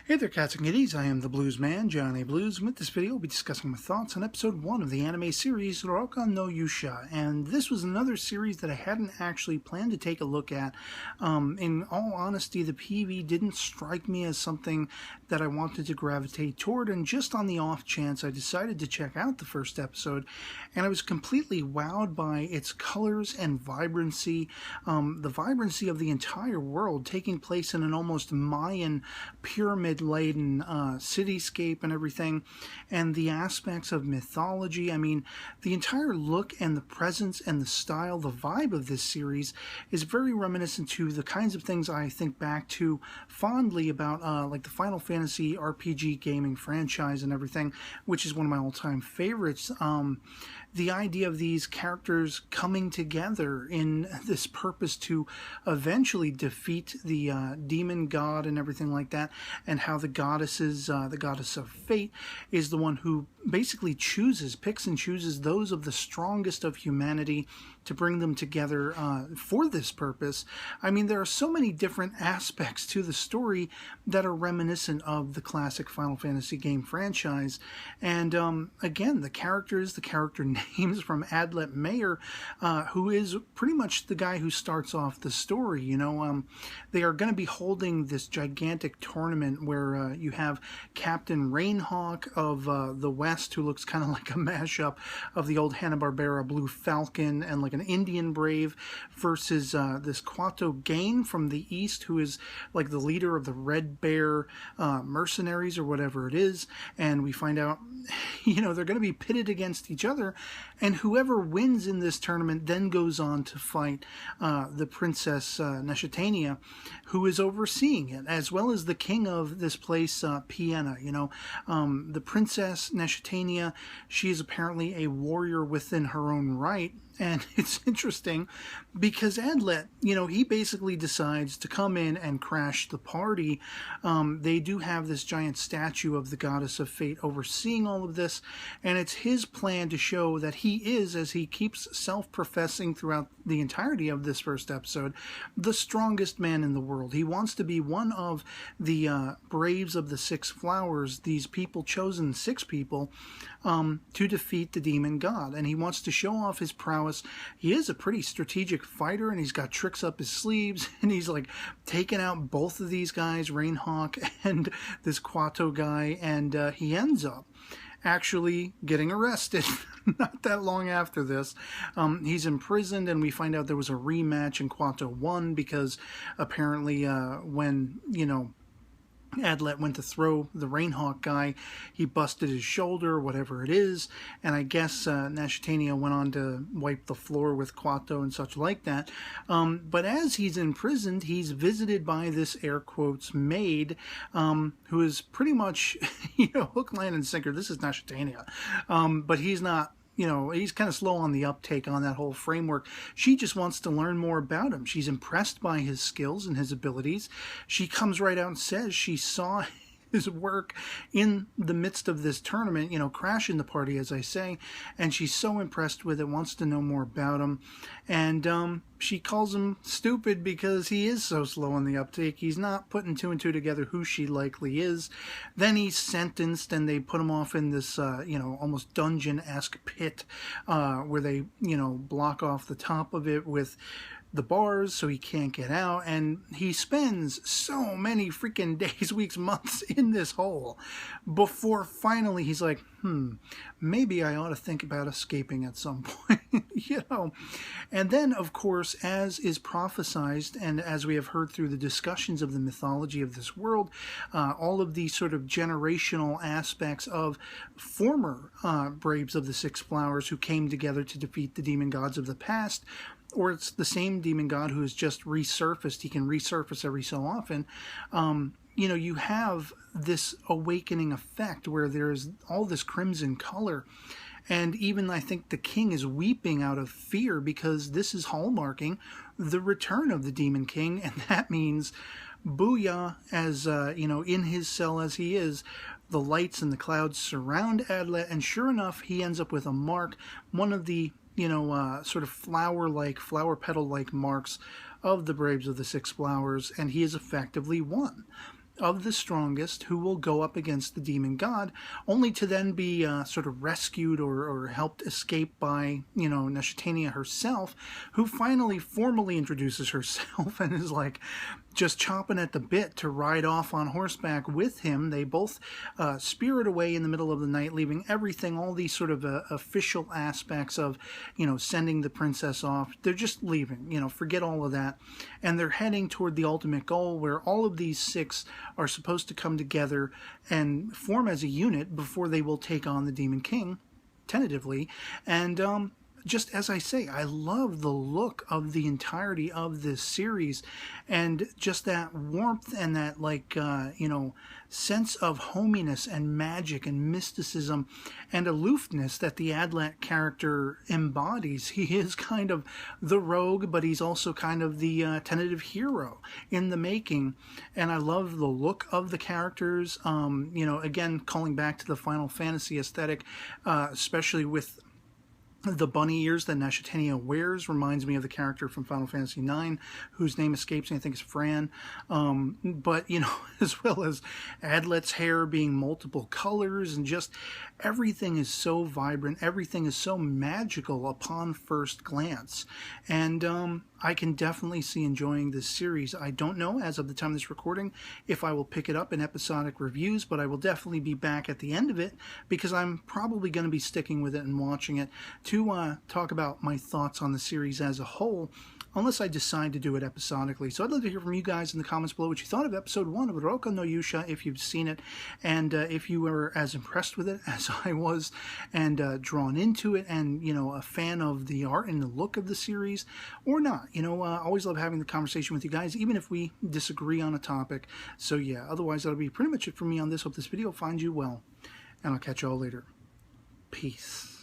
Hey there, cats and kitties. I am the Blues Man, Johnny Blues, and with this video, we'll be discussing my thoughts on episode 1 of the anime series, Rokka no Yuusha. And this was another series that I hadn't actually planned to take a look at. In all honesty, the PV didn't strike me as something that I wanted to gravitate toward, and just on the off chance, I decided to check out the first episode, and I was completely wowed by its colors and vibrancy, the vibrancy of the entire world taking place in an almost Mayan pyramid-laden cityscape and everything, and the aspects of mythology. I mean, the entire look and the presence and the style, the vibe of this series is very reminiscent to the kinds of things I think back to fondly about like the Final Fantasy RPG gaming franchise and everything, which is one of my all-time favorites. The idea of these characters coming together in this purpose to eventually defeat the demon god and everything like that, and how the goddesses, the goddess of fate, is the one who basically picks and chooses those of the strongest of humanity to bring them together for this purpose. I mean, there are so many different aspects to the story that are reminiscent of the classic Final Fantasy game franchise. And again, the character names from Adlet Mayer, who is pretty much the guy who starts off the story. You know, they are going to be holding this gigantic tournament where you have Captain Rainhawk of the West, who looks kind of like a mashup of the old Hanna-Barbera Blue Falcon and like an Indian brave, versus this Kwato Gain from the East, who is like the leader of the Red Bear mercenaries or whatever it is. And we find out, you know, they're going to be pitted against each other, and whoever wins in this tournament then goes on to fight the Princess Neshitania, who is overseeing it, as well as the king of this place, Piena. You know, the Princess Neshitania, she is apparently a warrior within her own right. And it's interesting because Adlet, you know, he basically decides to come in and crash the party. They do have this giant statue of the goddess of fate overseeing all of this, and it's his plan to show that he is, as he keeps self-professing throughout the entirety of this first episode, the strongest man in the world. He wants to be one of the braves of the six flowers, these people, chosen six people, to defeat the demon god, and he wants to show off his prowess. He is a pretty strategic fighter, and he's got tricks up his sleeves, and he's like taking out both of these guys, Rainhawk and this Kwato guy, and he ends up actually getting arrested not that long after this. He's imprisoned, and we find out there was a rematch, and Kwato won because apparently when, you know, Adlet went to throw the Rainhawk guy, he busted his shoulder, whatever it is, and I guess Neshitania went on to wipe the floor with Kwato and such like that. But as he's imprisoned, he's visited by this air quotes maid, who is pretty much, you know, hook, line, and sinker. This is Neshitania, but he's not. You know, he's kind of slow on the uptake on that whole framework. She just wants to learn more about him. She's impressed by his skills and his abilities. She comes right out and says she saw his work in the midst of this tournament, you know, crashing the party, as I say, and she's so impressed with it, wants to know more about him, and she calls him stupid because he is so slow on the uptake. He's not putting two and two together who she likely is. Then he's sentenced, and they put him off in this, you know, almost dungeon-esque pit where they, you know, block off the top of it with the bars so he can't get out, and he spends so many freaking days, weeks, months in this hole before finally he's like, maybe I ought to think about escaping at some point. You know. And then, of course, as is prophesized, and as we have heard through the discussions of the mythology of this world, all of these sort of generational aspects of former braves of the Six Flowers who came together to defeat the demon gods of the past, or it's the same demon god who has just resurfaced. He can resurface every so often. You know, you have this awakening effect where there's all this crimson color. And even, I think, the king is weeping out of fear because this is hallmarking the return of the Demon King. And that means, booyah, as, you know, in his cell as he is, the lights and the clouds surround Adlet. And sure enough, he ends up with a mark, one of the, you know, sort of flower petal-like marks of the Braves of the Six Flowers, and he is effectively won. of the strongest who will go up against the demon god, only to then be sort of rescued or helped escape by, Neshitania herself, who finally formally introduces herself and is like just chomping at the bit to ride off on horseback with him. They both spirit away in the middle of the night, leaving everything, all these sort of official aspects of, sending the princess off. They're just leaving, forget all of that. And they're heading toward the ultimate goal where all of these 6 are supposed to come together and form as a unit before they will take on the Demon King, tentatively. And just as I say, I love the look of the entirety of this series, and just that warmth and that, sense of hominess and magic and mysticism and aloofness that the Adlet character embodies. He is kind of the rogue, but he's also kind of the tentative hero in the making. And I love the look of the characters, again, calling back to the Final Fantasy aesthetic, especially with the bunny ears that Neshitania wears. Reminds me of the character from Final Fantasy IX, whose name escapes me. I think it's Fran. But, as well as Adlet's hair being multiple colors, and just everything is so vibrant. Everything is so magical upon first glance. And I can definitely see enjoying this series. I don't know, as of the time of this recording, if I will pick it up in episodic reviews, but I will definitely be back at the end of it, because I'm probably going to be sticking with it and watching it to talk about my thoughts on the series as a whole, unless I decide to do it episodically. So I'd love to hear from you guys in the comments below what you thought of episode 1 of Rokka no Yusha, if you've seen it, and if you were as impressed with it as I was, and drawn into it, and, a fan of the art and the look of the series, or not. I always love having the conversation with you guys, even if we disagree on a topic. So yeah, otherwise that'll be pretty much it for me on this. Hope this video finds you well, and I'll catch you all later. Peace.